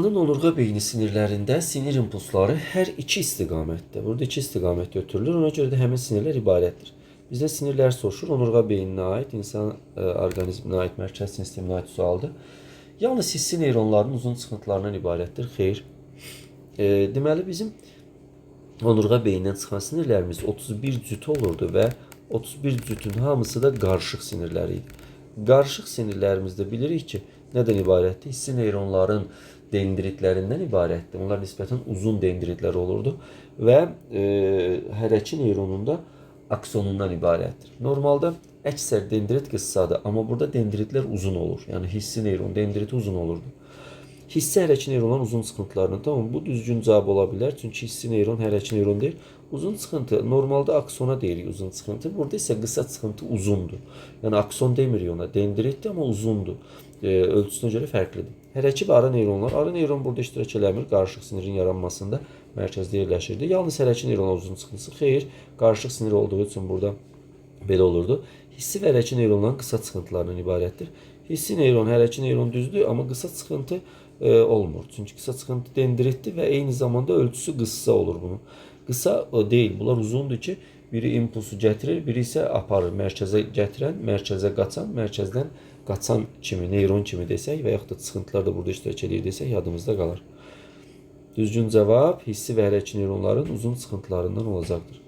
İnsanın onurğa beyni sinirlərində sinir impulsları hər iki istiqamətdə. Burada iki istiqamət götürülür. Ona görə də həmin sinirlər ibarətdir. Bizdə sinirlər soruşur. Onurğa beyninə aid, insan orqanizminə aid, mərkəz sinir sisteminə aid sualdır. Yalnız hissi neyronların uzun çıxıntılarından ibarətdir. Xeyr. Deməli bizim onurğa beynindən çıxan sinirlərimiz 31 cüt olurdu və 31 cütün hamısı da qarışıq sinirləri idi. Qarışıq sinirlərimizdə bilirik ki, nədən ibarətdir? Hissi neyronların dendritlərindən ibarətdir. Onlar nisbətən uzun dendritlər olurdu və hərəki neyronun da aksonundan ibarətdir. Normalda əksər dendrit qıssadır, amma burada dendritlər uzun olur. Yəni hissi neyron dendriti uzun olurdu. Hissi hərəki neyronların uzun çıxıntılarını, tamam, bu düzgün cavab ola bilər. Çünki hissi neyron hərəki neyron deyil. Uzun çıxıntı, normalda aksona deyirik uzun çıxıntı. Burada isə qısa çıxıntı uzundur. Yəni akson demirik ona, dendritdir, amma uzundur. Ölçüsünə görə fərqlidir. Hərəki və ara neyronlar, ara neyron burada iştirak eləmir qarışıq sinirin yaranmasında, mərkəzdə yerləşirdi. Yalnız hərəki neyronlar uzun çıxıntısı, xeyr, qarışıq sinir olduğu üçün burada belə olurdu. Hissi və hərəki neyronların qısa çıxıntılarından ibarətdir. Hissi neyron, hərəki neyron düzdür, amma qısa çıxıntı olmur. Çünki qısa çıxıntı dendritdir və eyni zamanda ölçüsü qısa olur bunun. Qısa deyil, bunlar uzundur ki, biri impulsu gətirir, biri isə aparır. Mərkəzə gətirən, mərkəzə qaçan, mərkəzdən qaçan kimi, neyron kimi desək və yaxud da çıxıntılar da burada iştirak edir desək yadımızda qalır. Düzgün cavab hissi və hərəki neyronların uzun çıxıntılarından olacaqdır.